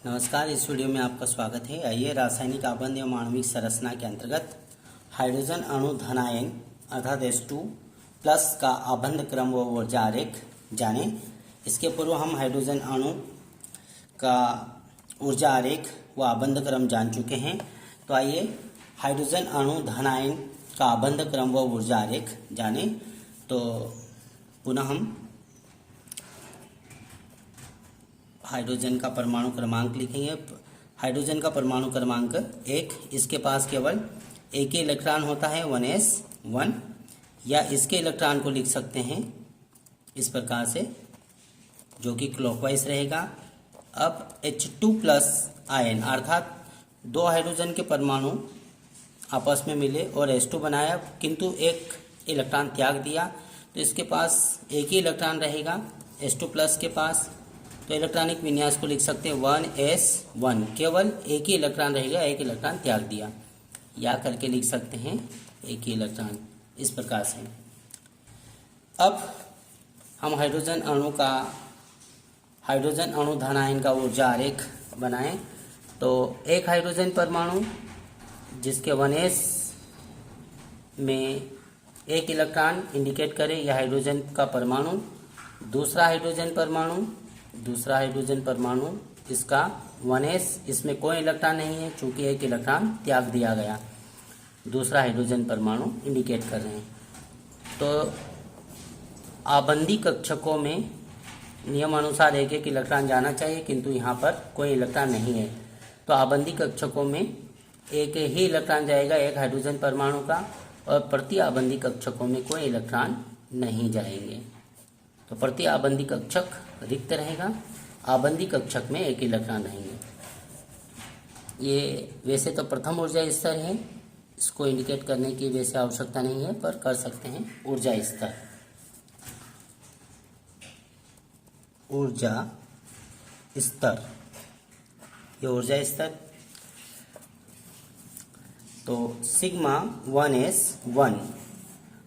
नमस्कार। इस वीडियो में आपका स्वागत है। आइए रासायनिक आबंध एवं आणविक संरचना के अंतर्गत हाइड्रोजन अणु धनायन अर्थात H2 प्लस का आबंध क्रम व ऊर्जा आरेख जाने। इसके पूर्व हम हाइड्रोजन अणु का ऊर्जा आरेख व आबंध क्रम जान चुके हैं। तो आइए हाइड्रोजन अणु धनायन का आबंध क्रम व ऊर्जा आरेख जाने। तो पुनः हम हाइड्रोजन का परमाणु क्रमांक लिखेंगे। हाइड्रोजन का परमाणु क्रमांक 1, इसके पास केवल एक ही इलेक्ट्रॉन होता है 1s1, या इसके इलेक्ट्रॉन को लिख सकते हैं इस प्रकार से, जो कि क्लॉकवाइज रहेगा। अब H2 प्लस आयन अर्थात दो हाइड्रोजन के परमाणु आपस में मिले और H2 बनाया, किंतु एक इलेक्ट्रॉन त्याग दिया, तो इसके पास एक ही इलेक्ट्रॉन रहेगा H2 प्लस के पास। तो इलेक्ट्रॉनिक विन्यास को लिख सकते हैं 1s1, केवल एक ही इलेक्ट्रॉन रहेगा, एक इलेक्ट्रॉन त्याग दिया, या करके लिख सकते हैं एक ही इलेक्ट्रॉन इस प्रकार से। अब हम हाइड्रोजन अणु धनायन का ऊर्जा आरेख बनाएं। तो एक हाइड्रोजन परमाणु जिसके 1s में एक इलेक्ट्रॉन इंडिकेट करे यह हाइड्रोजन का परमाणु। दूसरा हाइड्रोजन परमाणु इसका 1s, इसमें कोई इलेक्ट्रॉन नहीं है चूंकि एक इलेक्ट्रॉन त्याग दिया गया। दूसरा हाइड्रोजन परमाणु इंडिकेट कर रहे हैं। तो आबंधी कक्षकों में नियमानुसार एक एक इलेक्ट्रॉन जाना चाहिए, किंतु यहाँ पर कोई इलेक्ट्रॉन नहीं है। तो आबंधी कक्षकों में एक ही इलेक्ट्रॉन जाएगा एक हाइड्रोजन परमाणु का, और प्रति आबंधी कक्षकों में कोई इलेक्ट्रॉन नहीं जाएंगे। तो प्रति आबंधी कक्षक रिक्त रहेगा, आबंधी कक्षक में एक इलेक्ट्रॉन रहेंगे। ये वैसे तो प्रथम ऊर्जा स्तर है, इसको इंडिकेट करने की वैसे आवश्यकता नहीं है, पर कर सकते हैं। ऊर्जा स्तर, ये ऊर्जा स्तर। तो सिग्मा 1s1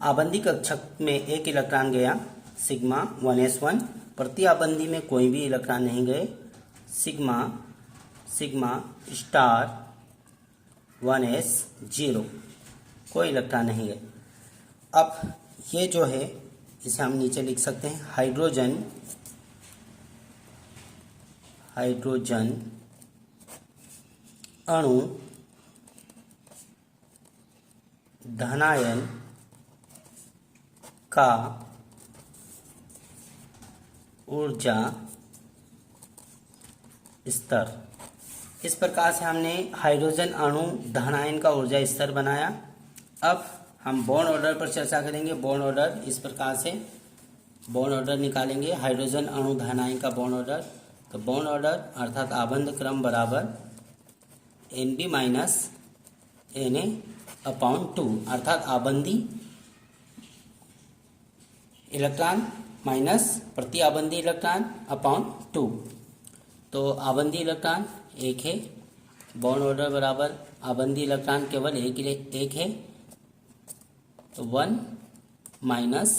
आबंधी कक्षक में एक इलेक्ट्रॉन गया, सिग्मा 1s1। प्रति आबंधी में कोई भी इलेक्ट्रॉन नहीं गए, सिग्मा स्टार 1s0, कोई इलेक्ट्रॉन नहीं गए। अब ये जो है इसे हम नीचे लिख सकते हैं हाइड्रोजन अणु धनायन का ऊर्जा स्तर। इस प्रकार से हमने हाइड्रोजन अणु धनायन का ऊर्जा स्तर बनाया। अब हम बॉन्ड ऑर्डर पर चर्चा करेंगे। बॉन्ड ऑर्डर इस प्रकार से बॉन्ड ऑर्डर निकालेंगे हाइड्रोजन अणु धनायन का बॉन्ड ऑर्डर। तो बॉन्ड ऑर्डर अर्थात आबंध क्रम बराबर Nb माइनस Na/2, अर्थात आबंधी इलेक्ट्रॉन माइनस प्रति आबंधी इलेक्ट्रॉन अपॉन 2। तो आबंधी इलेक्ट्रॉन एक है, बॉन्ड ऑर्डर बराबर आबंधी इलेक्ट्रॉन केवल एक है, तो 1 माइनस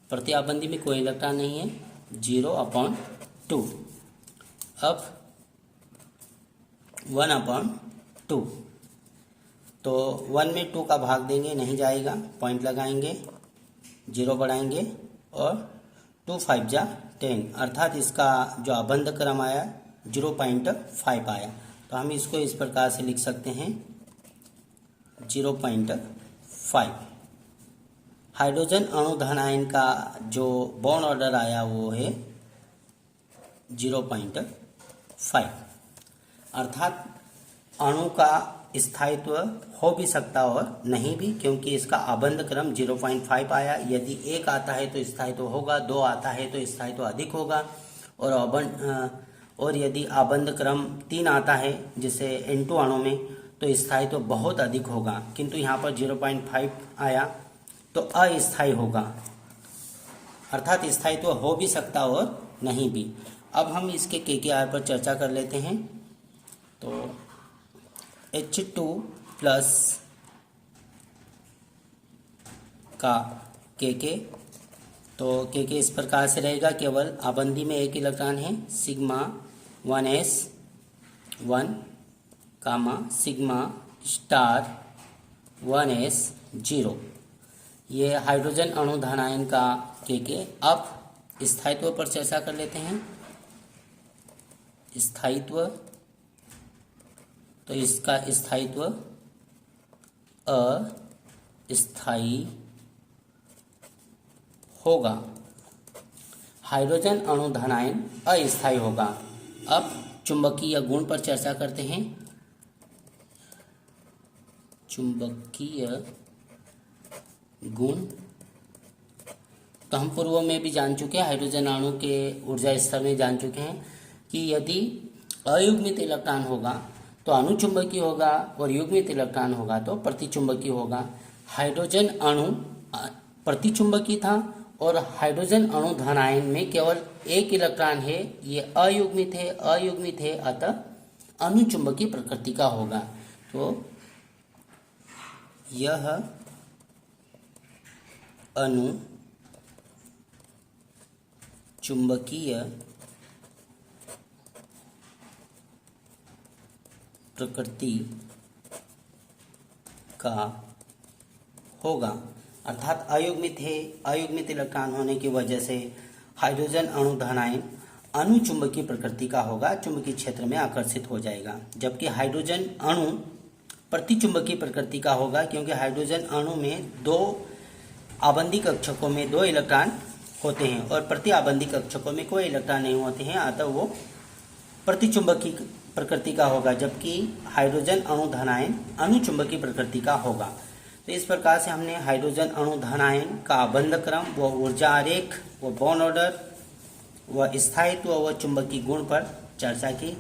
प्रति आबंधी में कोई इलेक्ट्रॉन नहीं है, 0/2। अब 1/2, तो 1 में 2 का भाग देंगे, नहीं जाएगा, पॉइंट लगाएंगे, 0 बढ़ाएंगे, और 2 5 जा 10, अर्थात इसका जो आबंध क्रम आया 0.5 आया। तो हम इसको इस प्रकार से लिख सकते हैं 0.5। हाइड्रोजन अणु धनायन का जो बॉन्ड ऑर्डर आया वो है 0.5, अर्थात अणु का स्थायित्व हो भी सकता और नहीं भी, क्योंकि इसका आबंध क्रम 0.5 आया। यदि 1 आता है तो स्थायित्व होगा, 2 आता है तो स्थायित्व अधिक होगा, और यदि आबंध क्रम 3 आता है जैसे N2 अणु में, तो स्थायित्व बहुत अधिक होगा। किंतु यहाँ पर 0.5 आया तो अस्थायी होगा, अर्थात स्थायित्व हो भी सकता और नहीं भी। अब हम इसके KKR पर चर्चा कर लेते हैं। तो H2 प्लस का KK, तो KK इस प्रकार से रहेगा, केवल आबंधी में एक इलेक्ट्रॉन है, सिग्मा 1s 1 कामा सिग्मा स्टार 1s 0। ये हाइड्रोजन अणु धनायन का के। अब स्थायित्व पर चर्चा कर लेते हैं। स्थायित्व, तो इसका स्थायित्व अस्थायी होगा। हाइड्रोजन अणु धनायन अस्थायी होगा। अब चुंबकीय गुण पर चर्चा करते हैं। चुंबकीय गुण तो हम पूर्व में भी जान चुके हैं, हाइड्रोजन अणु के ऊर्जा स्तर में जान चुके हैं कि यदि अयुग्मित इलेक्ट्रॉन होगा तो अनुचुंबकीय होगा और युग्मित इलेक्ट्रॉन होगा तो प्रतिचुंबकीय होगा। हाइड्रोजन अणु प्रतिचुंबकीय था और हाइड्रोजन अणु धनायन में केवल एक इलेक्ट्रॉन है, ये अयुग्मित है, अतः अनुचुंबकीय प्रकृति का होगा। तो यह अणु चुंबकीय प्रकृति का होगा, अर्थात अयुग्मित इलेक्ट्रॉन होने की वजह से हाइड्रोजन अणु धनायन अनुचुंबकीय प्रकृति का होगा, चुंबकीय क्षेत्र में आकर्षित हो जाएगा। जबकि हाइड्रोजन अणु प्रतिचुंबकीय प्रकृति का होगा, क्योंकि हाइड्रोजन अणु में दो आबंधी कक्षकों में 2 इलेक्ट्रॉन होते हैं और प्रति आबंधी कक्षकों में कोई इलेक्ट्रॉन नहीं होते हैं, अतः वो प्रतिचुंबकीय प्रकृति का होगा। जबकि हाइड्रोजन अणु धनायन अनुचुंबकीय प्रकृति का होगा। तो इस प्रकार से हमने हाइड्रोजन अणु धनायन का आबंध क्रम, व ऊर्जा आरेख, व बॉन्ड ऑर्डर, व स्थायित्व व चुंबकीय गुण पर चर्चा की।